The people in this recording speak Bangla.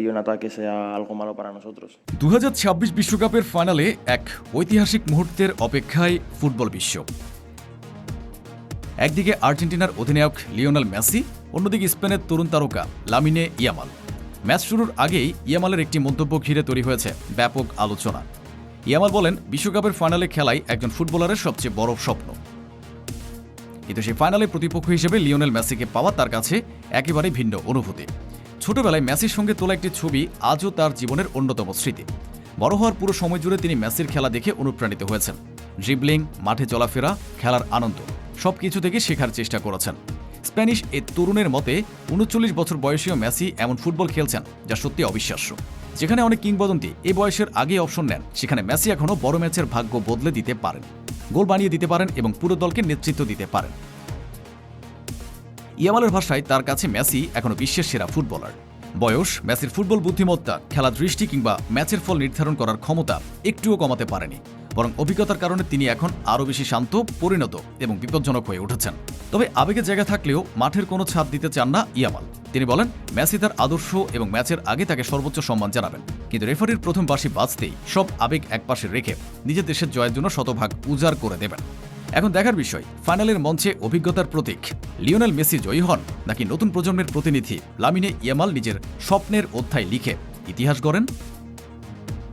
y un ataque sea algo malo para nosotros. 2026 বিশ্বকাপের ফাইনালে এক ঐতিহাসিক মুহূর্তের অপেক্ষায় ফুটবল বিশ্ব। একদিকে আর্জেন্টিনার অধিনায়ক লিওনেল মেসি, অন্যদিকে স্পেনের তরুণ তারকা লামিনে ইয়ামাল। ম্যাচ শুরুর আগেই ইয়ামালের একটি মন্তব্য ঘিরে তৈরি হয়েছে ব্যাপক আলোচনা। ইয়ামাল বলেন, বিশ্বকাপের ফাইনালে খেলাই একজন ফুটবলারের সবচেয়ে বড় স্বপ্ন। কিন্তু সেই ফাইনালে প্রতিপক্ষ হিসেবে লিওনেল মেসিকে পাওয়া তার কাছে একেবারে ভিন্ন অনুভূতি। ছোটবেলায় মেসির সঙ্গে তোলা একটি ছবি আজও তার জীবনের অন্যতম স্মৃতি। বড় হওয়ার পুরো সময় জুড়ে তিনি মেসির খেলা দেখে অনুপ্রাণিত হয়েছেন। ড্রিবলিং, মাঠে চলাফেরা, খেলার আনন্দ সবকিছু থেকে শেখার চেষ্টা করেছেন। স্প্যানিশ এই তরুণের মতে 39 বছর বয়সীয় মেসি এমন ফুটবল খেলছেন যা সত্যি অবিশ্বাস্য। যেখানে অনেক কিংবদন্তি এই বয়সের আগেই অপশন নেন, সেখানে মেসি এখনও বড় ম্যাচের ভাগ্য বদলে দিতে পারেন, গোল বানিয়ে দিতে পারেন এবং পুরো দলকে নেতৃত্ব দিতে পারেন। ইয়ামালের ভাষায় তার কাছে মেসি এখনও বিশ্বের সেরা ফুটবলার। বয়স মেসির ফুটবল বুদ্ধিমত্তা, খেলা দৃষ্টি কিংবা ম্যাচের ফল নির্ধারণ করার ক্ষমতা একটুও কমাতে পারেনি, বরং অভিজ্ঞতার কারণে তিনি এখন আরও বেশি শান্ত, পরিণত এবং বিপজ্জনক হয়ে উঠেছেন। তবে আবেগের জায়গা থাকলেও মাঠের কোনো ছাদ দিতে চান না ইয়ামাল। তিনি বলেন, মেসি তার আদর্শ এবং ম্যাচের আগে তাকে সর্বোচ্চ সম্মান জানাবেন, কিন্তু রেফারির প্রথম বাঁশি বাজতেই সব আবেগ একপাশে রেখে নিজের দেশের জয়ের জন্য শতভাগ উজাড় করে দেবেন। এখন দেখার বিষয়, ফাইনালের মঞ্চে অভিজ্ঞতার প্রতীক লিওনেল মেসি জয়ী হন নাকি নতুন প্রজন্মের প্রতিনিধি লামিনে ইয়ামাল নিজের স্বপ্নের অধ্যায় লিখে ইতিহাস গড়েন।